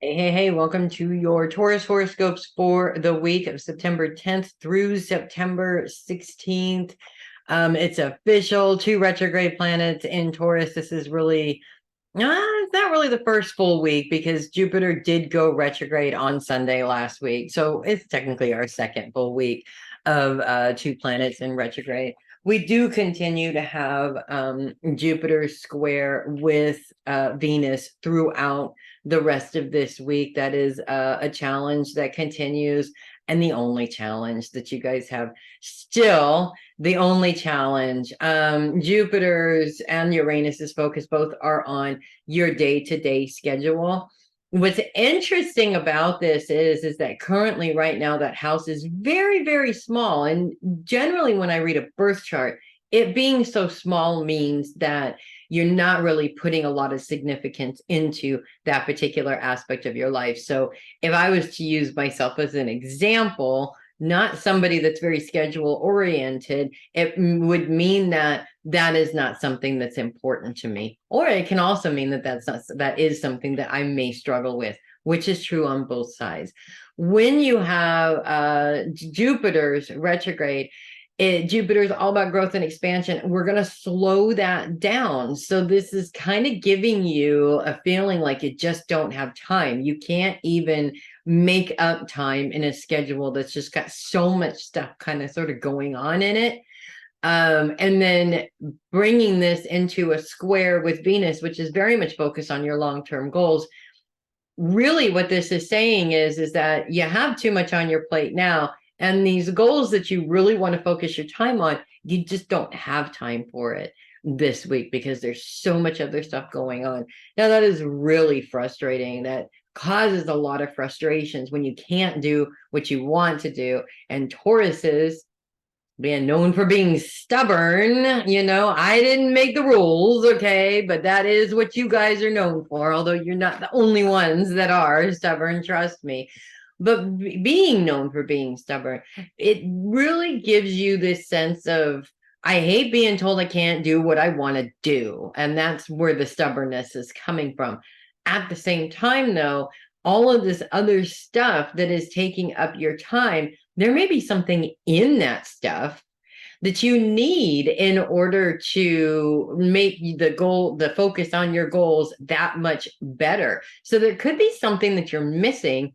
Hey, welcome to your Taurus horoscopes for the week of September 10th through September 16th. It's official, two retrograde planets in Taurus. This is really, it's not really the first full week because Jupiter did go retrograde on Sunday last week. So it's technically our second full week of two planets in retrograde. We do continue to have Jupiter square with Venus throughout the rest of this week. That is a challenge that continues. And the only challenge that you guys have still, the only challenge, Jupiter's and Uranus's focus both are on your day-to-day schedule. What's interesting about this is that currently right now that house is very, very small. And generally when I read a birth chart, it being so small means that you're not really putting a lot of significance into that particular aspect of your life. So if I was to use myself as an example, not somebody that's very schedule oriented, it would mean that that is not something that's important to me. Or it can also mean that that is something that I may struggle with, which is true on both sides. When you have Jupiter's retrograde, Jupiter is all about growth and expansion. We're going to slow that down. So this is kind of giving you a feeling like you just don't have time. You can't even make up time in a schedule that's just got so much stuff kind of sort of going on in it. And then bringing this into a square with Venus, which is very much focused on your long-term goals. Really what this is saying is that you have too much on your plate now. And these goals that you really want to focus your time on, you just don't have time for it this week because there's so much other stuff going on. Now, that is really frustrating. That causes a lot of frustrations when you can't do what you want to do. And Tauruses, being known for being stubborn, I didn't make the rules, okay, but that is what you guys are known for, although you're not the only ones that are stubborn, trust me. But being known for being stubborn, it really gives you this sense of, I hate being told I can't do what I want to do. And that's where the stubbornness is coming from. At the same time, though, all of this other stuff that is taking up your time, there may be something in that stuff that you need in order to make the focus on your goals that much better. So there could be something that you're missing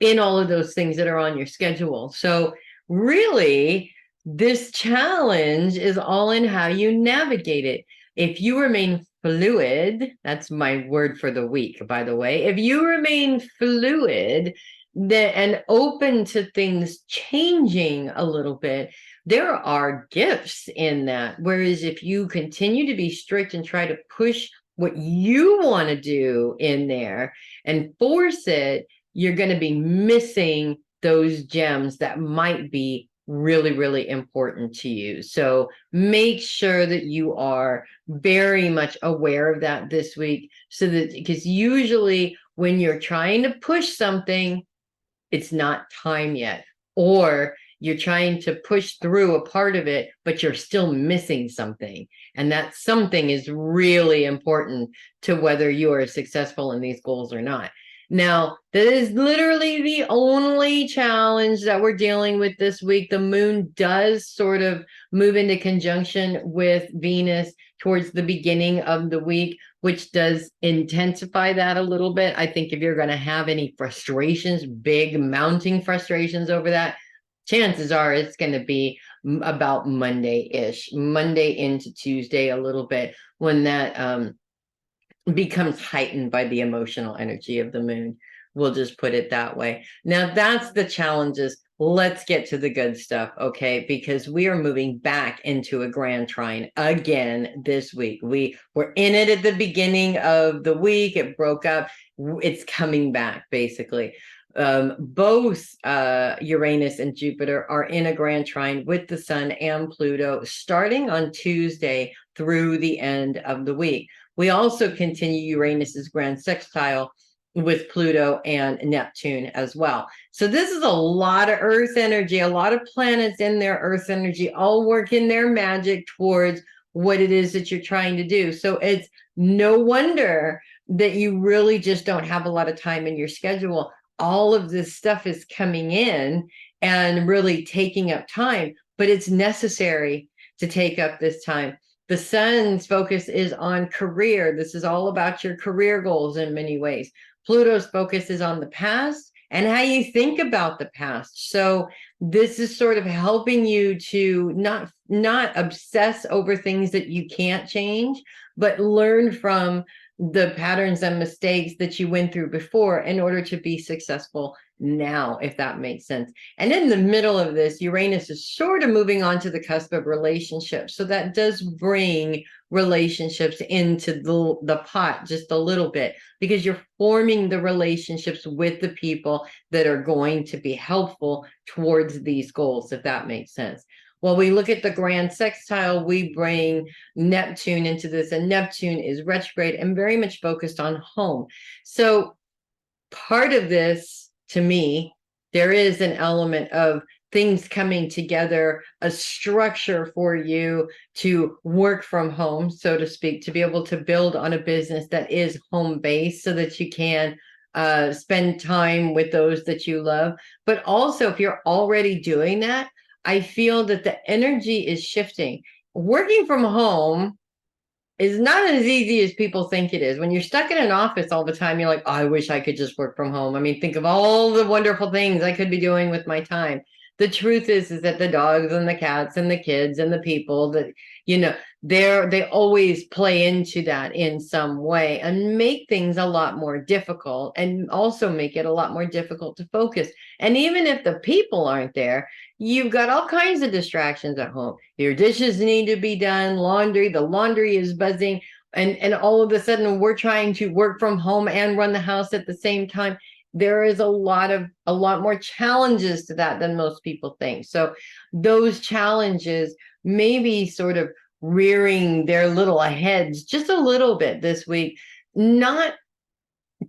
in all of those things that are on your schedule. So really, this challenge is all in how you navigate it. If you remain fluid, that's my word for the week, by the way. If you remain fluid and open to things changing a little bit, there are gifts in that. Whereas if you continue to be strict and try to push what you want to do in there and force it, you're going to be missing those gems that might be really, really important to you. So make sure that you are very much aware of that this week, so that, because usually when you're trying to push something, it's not time yet, or you're trying to push through a part of it, but you're still missing something. And that something is really important to whether you are successful in these goals or not. Now, that is literally the only challenge that we're dealing with this week. The moon does sort of move into conjunction with Venus towards the beginning of the week, which does intensify that a little bit. I think if you're going to have any frustrations, big mounting frustrations over that, chances are it's going to be about Monday-ish, Monday into Tuesday a little bit, when that becomes heightened by the emotional energy of the moon. We'll just put it that way. Now, that's the challenges. Let's get to the good stuff, okay? Because we are moving back into a grand trine again this week. We were in it at the beginning of the week. It broke up. It's coming back, basically. Both Uranus and Jupiter are in a grand trine with the Sun and Pluto starting on Tuesday through the end of the week. We also continue Uranus's grand sextile with Pluto and Neptune as well. So this is a lot of Earth energy, a lot of planets in their Earth energy, all working their magic towards what it is that you're trying to do. So it's no wonder that you really just don't have a lot of time in your schedule. All of this stuff is coming in and really taking up time, but it's necessary to take up this time. The sun's focus is on career. This is all about your career goals in many ways. Pluto's focus is on the past and how you think about the past. So this is sort of helping you to not obsess over things that you can't change, but learn from the patterns and mistakes that you went through before in order to be successful now, if that makes sense. And in the middle of this, Uranus is sort of moving on to the cusp of relationships. So that does bring relationships into the pot just a little bit, because you're forming the relationships with the people that are going to be helpful towards these goals, if that makes sense. Well, we look at the grand sextile, we bring Neptune into this, and Neptune is retrograde and very much focused on home. So part of this, to me, there is an element of things coming together, a structure for you to work from home, so to speak, to be able to build on a business that is home-based so that you can spend time with those that you love. But also, if you're already doing that, I feel that the energy is shifting. Working from home is not as easy as people think it is. When you're stuck in an office all the time, you're like, oh, I wish I could just work from home. I mean, think of all the wonderful things I could be doing with my time. The truth is that the dogs and the cats and the kids and the people that, they always play into that in some way and make things a lot more difficult, and also make it a lot more difficult to focus. And even if the people aren't there, you've got all kinds of distractions at home. Your dishes need to be done, the laundry is buzzing, and all of a sudden we're trying to work from home and run the house at the same time. There is a lot more challenges to that than most people think. So those challenges may be sort of rearing their little heads just a little bit this week, not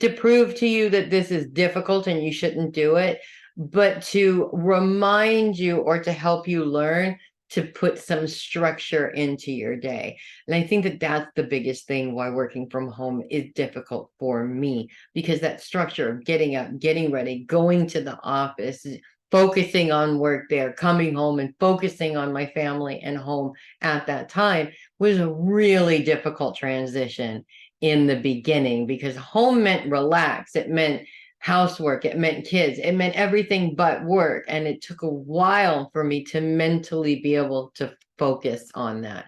to prove to you that this is difficult and you shouldn't do it, but to remind you or to help you learn to put some structure into your day. And I think that that's the biggest thing why working from home is difficult for me, because that structure of getting up, getting ready, going to the office, focusing on work there, coming home and focusing on my family and home at that time was a really difficult transition in the beginning, because home meant relax. It meant housework, it meant kids, it meant everything but work. And it took a while for me to mentally be able to focus on that.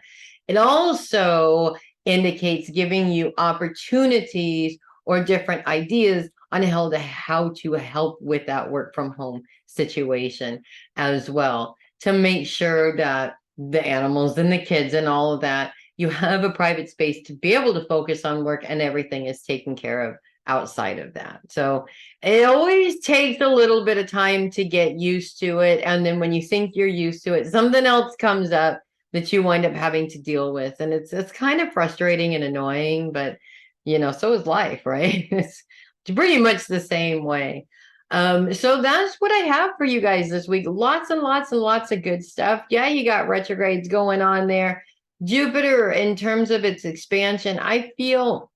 It also indicates giving you opportunities or different ideas on how to help with that work from home situation as well, to make sure that the animals and the kids and all of that, you have a private space to be able to focus on work and everything is taken care of outside of that. So it always takes a little bit of time to get used to it. And then when you think you're used to it, something else comes up that you wind up having to deal with. And it's kind of frustrating and annoying, but so is life, right? It's pretty much the same way. So that's what I have for you guys this week. Lots and lots and lots of good stuff. Yeah, you got retrogrades going on there. Jupiter, in terms of its expansion, I feel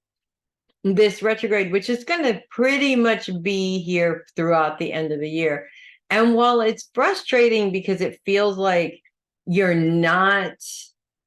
this retrograde, which is going to pretty much be here throughout the end of the year. And while it's frustrating because it feels like you're not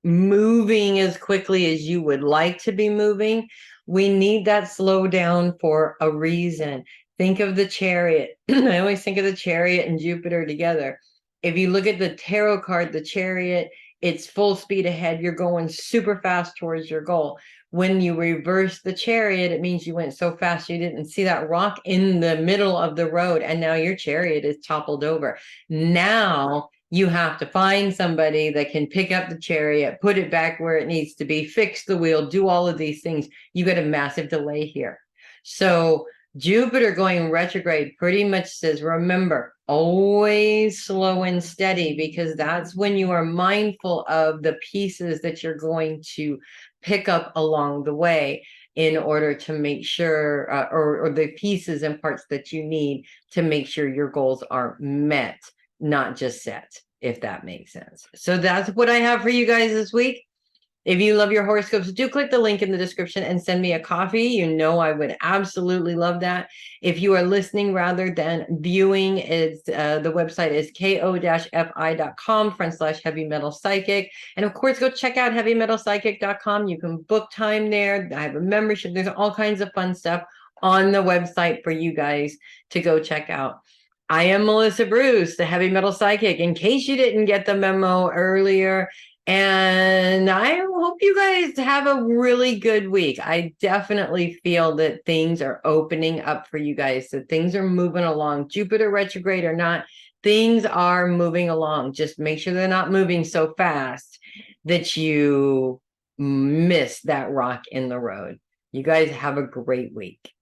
moving as quickly as you would like to be moving, we need that slowdown for a reason. Think of the Chariot. I always think of the Chariot and Jupiter together. If you look at the tarot card, the Chariot, it's full speed ahead. You're going super fast towards your goal. When you reverse the Chariot, it means you went so fast you didn't see that rock in the middle of the road, and now your Chariot is toppled over. Now you have to find somebody that can pick up the Chariot, put it back where it needs to be, fix the wheel, do all of these things. You got a massive delay here. So Jupiter going retrograde pretty much says, remember, always slow and steady, because that's when you are mindful of the pieces that you're going to pick up along the way in order to make sure, or the pieces and parts that you need to make sure your goals are met, not just set, if that makes sense. So that's what I have for you guys this week. If you love your horoscopes, do click the link in the description and send me a coffee. You know, I would absolutely love that. If you are listening rather than viewing, the website is ko-fi.com/heavy metal psychic. And of course, go check out heavymetalpsychic.com. You can book time there. I have a membership. There's all kinds of fun stuff on the website for you guys to go check out. I am Melissa Bruce, the Heavy Metal Psychic, in case you didn't get the memo earlier. And I hope you guys have a really good week. I definitely feel that things are opening up for you guys, that things are moving along. Jupiter retrograde or not, things are moving along. Just make sure they're not moving so fast that you miss that rock in the road. You guys have a great week.